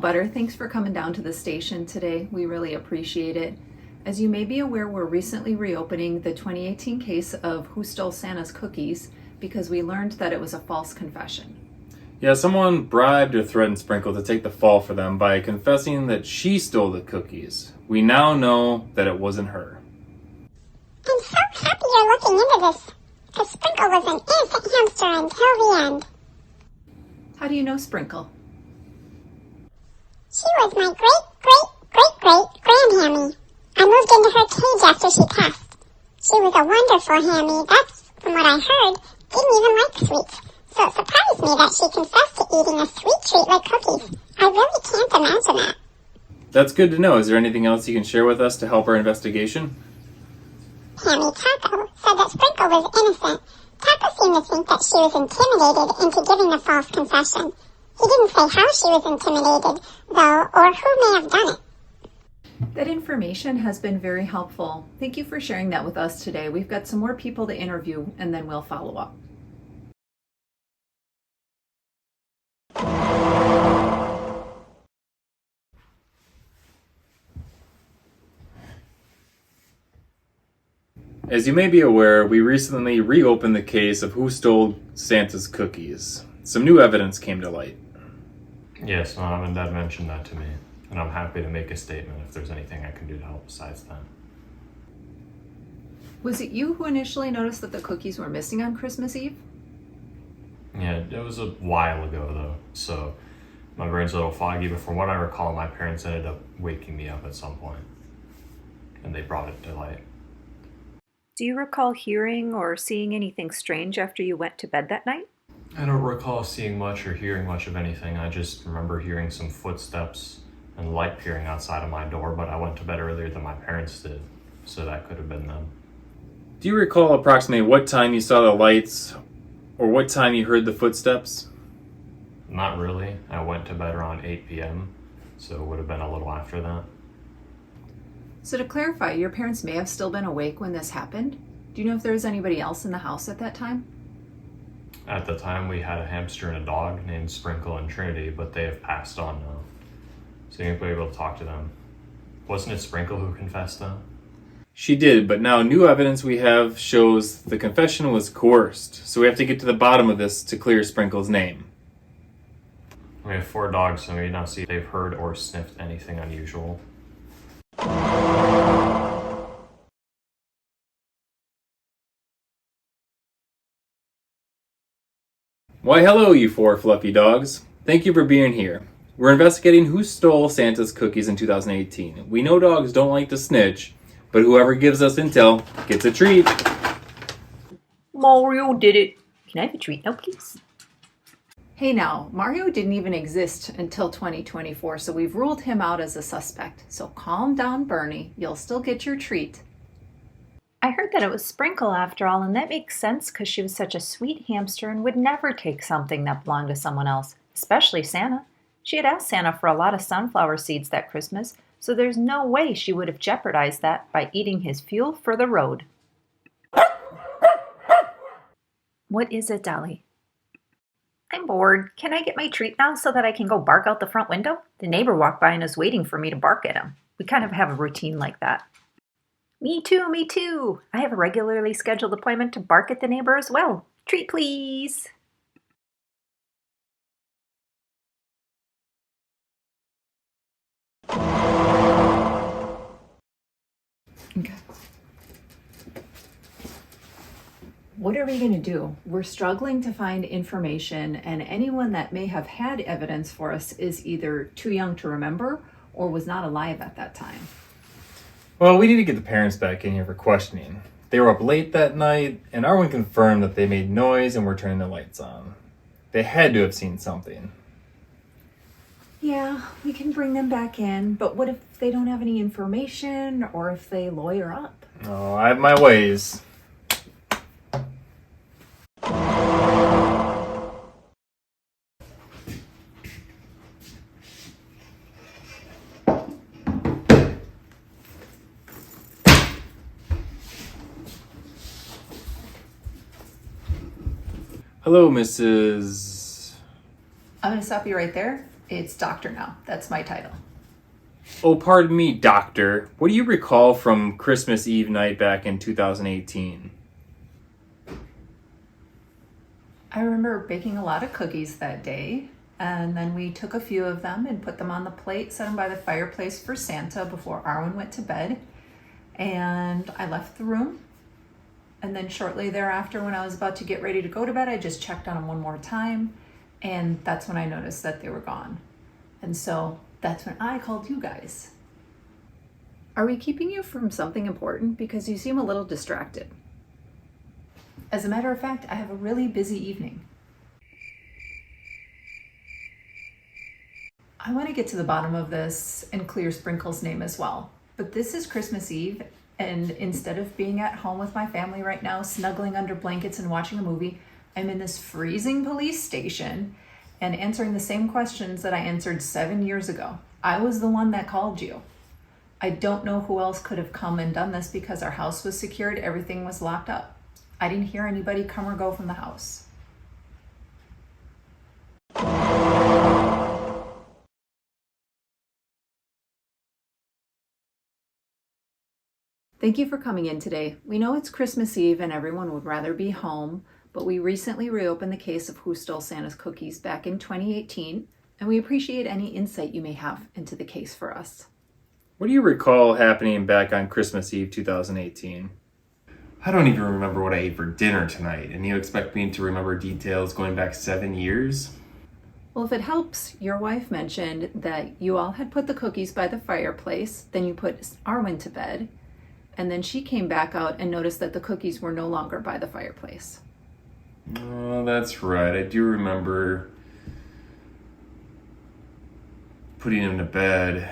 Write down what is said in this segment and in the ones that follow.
Butter. Thanks for coming down to the station today. We really appreciate it. As you may be aware, we're recently reopening the 2018 case of Who Stole Santa's Cookies because we learned that it was a false confession. Yeah, someone bribed or threatened Sprinkle to take the fall for them by confessing that she stole the cookies. We now know that it wasn't her. I'm so happy you're looking into this, because Sprinkle was an innocent hamster until the end. How do you know Sprinkle? She was my great-great-great-great-grandhammy. I moved into her cage after she passed. She was a wonderful hammy. That's, from what I heard, didn't even like sweets. So it surprised me that she confessed to eating a sweet treat like cookies. I really can't imagine that. That's good to know. Is there anything else you can share with us to help our investigation? Hammy Taco said that Sprinkle was innocent. Taco seemed to think that she was intimidated into giving the false confession. He didn't say how she was intimidated, though, or who may have done it. That information has been very helpful. Thank you for sharing that with us today. We've got some more people to interview and then we'll follow up. As you may be aware, we recently reopened the case of Who Stole Santa's Cookies. Some new evidence came to light. Yes, Mom and Dad mentioned that to me, and I'm happy to make a statement if there's anything I can do to help besides that. Was it you who initially noticed that the cookies were missing on Christmas Eve? Yeah, it was a while ago though, so my brain's a little foggy, but from what I recall, my parents ended up waking me up at some point, and they brought it to light. Do you recall hearing or seeing anything strange after you went to bed that night? I don't recall seeing much or hearing much of anything. I just remember hearing some footsteps and light peering outside of my door, but I went to bed earlier than my parents did, so that could have been them. Do you recall approximately what time you saw the lights or what time you heard the footsteps? Not really. I went to bed around 8 p.m., so it would have been a little after that. So to clarify, your parents may have still been awake when this happened. Do you know if there was anybody else in the house at that time? At the time, we had a hamster and a dog named Sprinkle and Trinity, but they have passed on now. So you'll be able to talk to them. Wasn't it Sprinkle who confessed though? She did, but now new evidence we have shows the confession was coerced. So we have to get to the bottom of this to clear Sprinkle's name. We have 4 dogs, so we now see if they've heard or sniffed anything unusual. Why hello, you 4 fluffy dogs. Thank you for being here. We're investigating who stole Santa's cookies in 2018. We know dogs don't like to snitch, but whoever gives us intel gets a treat. Mario did it. Can I have a treat now, please? Hey now, Mario didn't even exist until 2024, so we've ruled him out as a suspect. So calm down, Bernie. You'll still get your treat. I heard that it was Sprinkle after all, and that makes sense because she was such a sweet hamster and would never take something that belonged to someone else, especially Santa. She had asked Santa for a lot of sunflower seeds that Christmas, so there's no way she would have jeopardized that by eating his fuel for the road. What is it, Dolly? I'm bored. Can I get my treat now so that I can go bark out the front window? The neighbor walked by and is waiting for me to bark at him. We kind of have a routine like that. Me too, me too. I have a regularly scheduled appointment to bark at the neighbor as well. Treat, please. Okay. What are we going to do? We're struggling to find information, and anyone that may have had evidence for us is either too young to remember or was not alive at that time. Well, we need to get the parents back in here for questioning. They were up late that night, and Arwen confirmed that they made noise and were turning the lights on. They had to have seen something. Yeah, we can bring them back in, but what if they don't have any information or if they lawyer up? Oh, I have my ways. Hello, Mrs. I'm going to stop you right there. It's doctor now. That's my title. Oh, pardon me, Doctor. What do you recall from Christmas Eve night back in 2018? I remember baking a lot of cookies that day, and then we took a few of them and put them on the plate, set them by the fireplace for Santa before Arwen went to bed. And I left the room. And then shortly thereafter, when I was about to get ready to go to bed, I just checked on them one more time. And that's when I noticed that they were gone. And so that's when I called you guys. Are we keeping you from something important? Because you seem a little distracted. As a matter of fact, I have a really busy evening. I want to get to the bottom of this and clear Sprinkle's name as well. But this is Christmas Eve, and instead of being at home with my family right now, snuggling under blankets and watching a movie, I'm in this freezing police station and answering the same questions that I answered 7 years ago. I was the one that called you. I don't know who else could have come and done this because our house was secured, everything was locked up. I didn't hear anybody come or go from the house. Thank you for coming in today. We know it's Christmas Eve and everyone would rather be home, but we recently reopened the case of Who Stole Santa's Cookies back in 2018, and we appreciate any insight you may have into the case for us. What do you recall happening back on Christmas Eve 2018? I don't even remember what I ate for dinner tonight, and you expect me to remember details going back 7 years? Well, if it helps, your wife mentioned that you all had put the cookies by the fireplace, then you put Arwen to bed, and then she came back out and noticed that the cookies were no longer by the fireplace. Oh, that's right. I do remember putting him to bed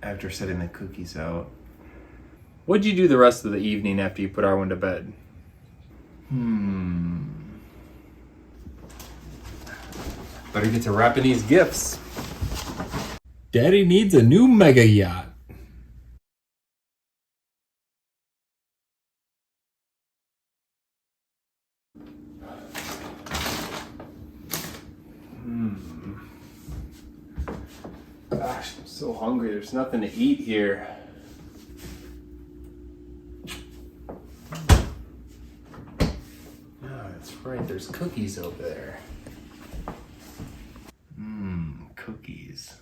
after setting the cookies out. What'd you do the rest of the evening after you put Arwen to bed? Better get to wrapping these gifts. Daddy needs a new mega yacht. Gosh, I'm so hungry. There's nothing to eat here. That's right. There's cookies over there. Cookies.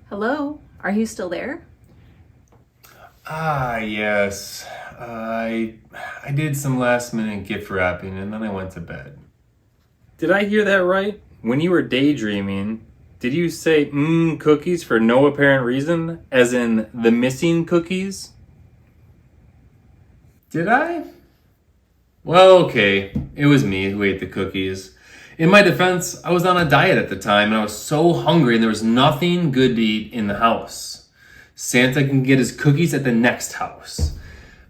Hello? Are you still there? Ah, yes. I did some last minute gift wrapping and then I went to bed. Did I hear that right? When you were daydreaming, did you say cookies for no apparent reason? As in the missing cookies? Did I? Well, okay. It was me who ate the cookies. In my defense, I was on a diet at the time and I was so hungry and there was nothing good to eat in the house. Santa can get his cookies at the next house.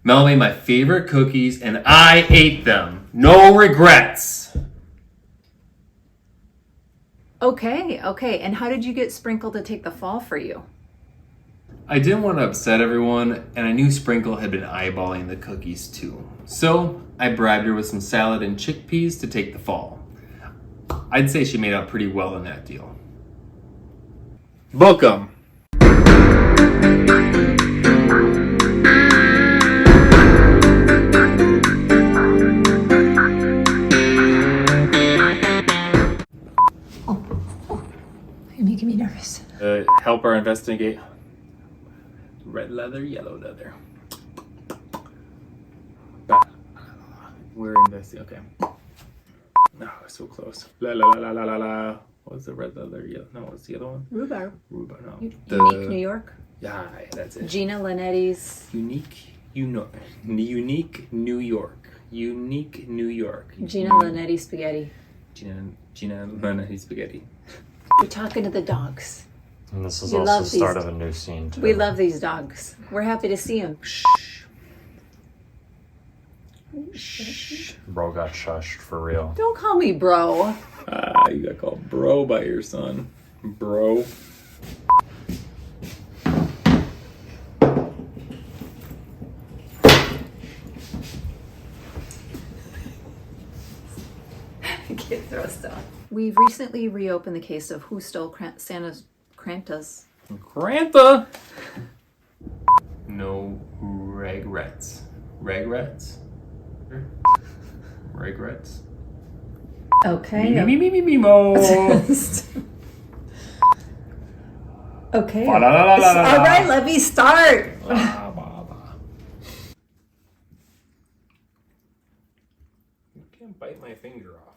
Mel made my favorite cookies and I ate them. No regrets. Okay. And how did you get Sprinkle to take the fall for you? I didn't want to upset everyone, and I knew Sprinkle had been eyeballing the cookies too. So I bribed her with some salad and chickpeas to take the fall. I'd say she made out pretty well in that deal. Book 'em. You're making me nervous. Help our investigate. Red leather, yellow leather. We're investigating. Okay. No, so close. La la la la la la. What's the red leather? Yellow? No, what's the other one? Rhubarb. Rhubarb. No. Unique New York. Yeah, that's it. Gina Linetti's. Unique New York. Unique New York. Gina Linetti spaghetti. Gina Linetti spaghetti. We're talking to the dogs. And this is We also love the start these. of a new scene, too. We love these dogs. We're happy to see them. Shh. Bro got shushed for real. Don't call me bro. You got called bro by your son. Bro. I can't throw stuff. We've recently reopened the case of Who Stole Santa's Krantas. Granta. No regrets. Regrets? Regrets? Okay. Me, mo. Okay. Fa la la la la la. All right, let me start. Ba, ba, ba. You can't bite my finger off.